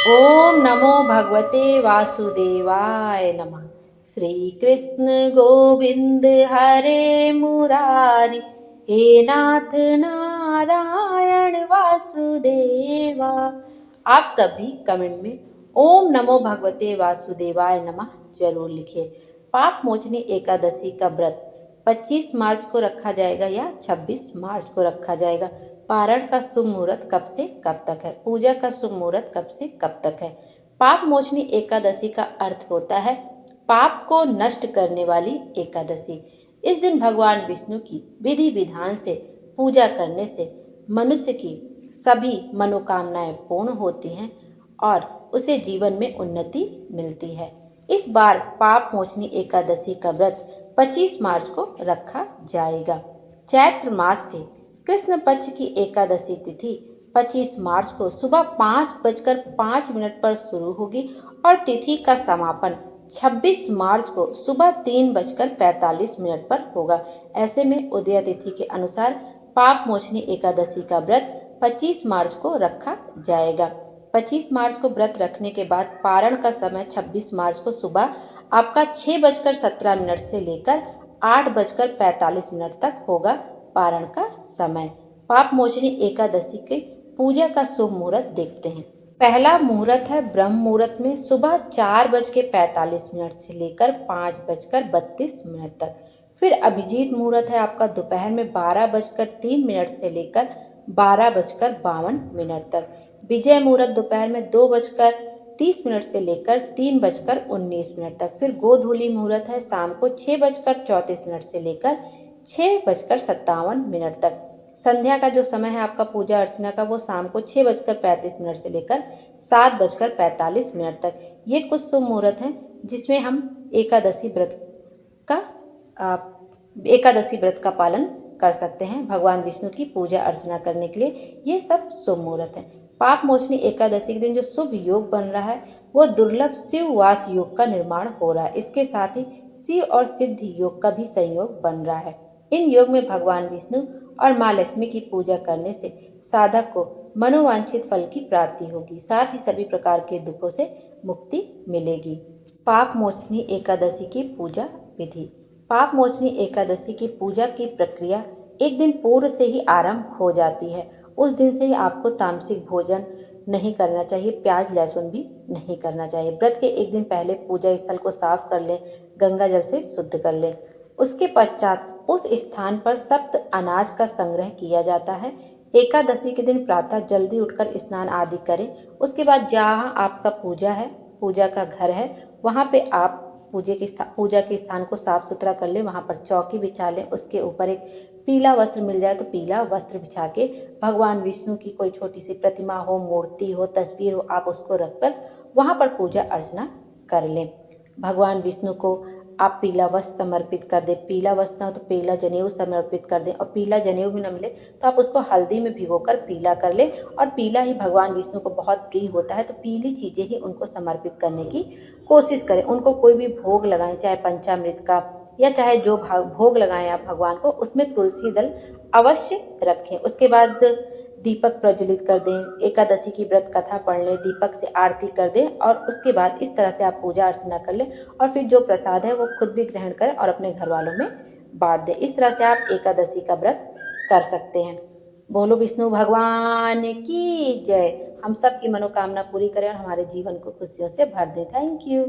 ओम नमो भगवते वासुदेवाय नमः। श्री कृष्ण गोविंद हरे मुरारी, हे नाथ नारायण वासुदेवा। आप सभी कमेंट में ओम नमो भगवते वासुदेवाय नमः जरूर लिखिए। पाप मोचनी एकादशी का व्रत 25 मार्च को रखा जाएगा या 26 मार्च को रखा जाएगा। पारण का शुभ मुहूर्त कब से कब तक है? पूजा का शुभ मुहूर्त कब से कब तक है? पाप मोचनी एकादशी का अर्थ होता है पाप को नष्ट करने वाली एकादशी। इस दिन भगवान विष्णु की विधि विधान से पूजा करने से मनुष्य की सभी मनोकामनाएं पूर्ण होती हैं और उसे जीवन में उन्नति मिलती है। इस बार पाप मोचनी एकादशी का व्रत 25 मार्च को रखा जाएगा। चैत्र मास के कृष्ण पक्ष की एकादशी तिथि 25 मार्च को सुबह 5:05 पर शुरू होगी और तिथि का समापन 26 मार्च को सुबह 3:45 पर होगा। ऐसे में उदय तिथि के अनुसार पाप मोचनी एकादशी का व्रत 25 मार्च को रखा जाएगा। 25 मार्च को व्रत रखने के बाद पारण का समय 26 मार्च को सुबह आपका 6:17 से लेकर 8:45 तक होगा। पारण का समय। पाप मोचनी एकादशी के पूजा का शुभ मुहूर्त देखते हैं। पहला मुहूर्त है ब्रह्म मुहूर्त में सुबह 4:45 से लेकर 5:32 तक। फिर अभिजीत मुहूर्त है आपका दोपहर में 12:03 से लेकर 12:52 तक। विजय मुहूर्त दोपहर में 2:30 से लेकर 3:19 तक। फिर गोधूली मुहूर्त है शाम को 6:34 से लेकर 6:57 तक। संध्या का जो समय है आपका पूजा अर्चना का वो शाम को 6:35 से लेकर 7:45 तक। ये कुछ शुभ मुहूर्त हैं जिसमें हम का एकादशी व्रत का पालन कर सकते हैं। भगवान विष्णु की पूजा अर्चना करने के लिए ये सब शुभ मुहूर्त हैं। पाप मोचनी एकादशी के दिन जो शुभ योग बन रहा है वो दुर्लभ शिववास योग का निर्माण हो रहा है। इसके साथ ही शिव और सिद्धि योग का भी संयोग बन रहा है। इन योग में भगवान विष्णु और माँ लक्ष्मी की पूजा करने से साधक को मनोवांछित फल की प्राप्ति होगी, साथ ही सभी प्रकार के दुखों से मुक्ति मिलेगी। पाप मोचनी एकादशी की पूजा विधि। पाप मोचनी एकादशी की पूजा की प्रक्रिया एक दिन पूर्व से ही आरंभ हो जाती है। उस दिन से ही आपको तामसिक भोजन नहीं करना चाहिए, प्याज लहसुन भी नहीं करना चाहिए। व्रत के एक दिन पहले पूजा स्थल को साफ कर लें, गंगा जल से शुद्ध कर लें। उसके पश्चात उस स्थान पर सप्त अनाज का संग्रह किया जाता है। एकादशी के दिन प्रातः जल्दी उठकर स्नान आदि करें। उसके बाद जहाँ आपका पूजा का घर है, वहाँ पे आप पूजा के स्थान को साफ सुथरा कर लें। वहाँ पर चौकी बिछा लें, उसके ऊपर एक पीला वस्त्र मिल जाए तो पीला वस्त्र बिछा के भगवान विष्णु की कोई छोटी सी प्रतिमा हो, मूर्ति हो, तस्वीर हो, आप उसको रखकर वहाँ पर पूजा अर्चना कर लें। भगवान विष्णु को आप पीला वस्त्र समर्पित कर दें। पीला वस्त्र ना हो तो पीला जनेऊ समर्पित कर दें और पीला जनेऊ भी न मिले तो आप उसको हल्दी में भिगोकर पीला कर लें। और पीला ही भगवान विष्णु को बहुत प्रिय होता है तो पीली चीज़ें ही उनको समर्पित करने की कोशिश करें। उनको कोई भी भोग लगाएं, चाहे पंचामृत का या चाहे जो भोग लगाएं आप भगवान को, उसमें तुलसी दल अवश्य रखें। उसके बाद दीपक प्रज्वलित कर दें, एकादशी की व्रत कथा पढ़ लें, दीपक से आरती कर दें और उसके बाद इस तरह से आप पूजा अर्चना कर लें और फिर जो प्रसाद है वो खुद भी ग्रहण करें और अपने घर वालों में बांट दें। इस तरह से आप एकादशी का व्रत कर सकते हैं। बोलो विष्णु भगवान की जय। हम सब की मनोकामना पूरी करें और हमारे जीवन को खुशियों से भर दें। Thank you.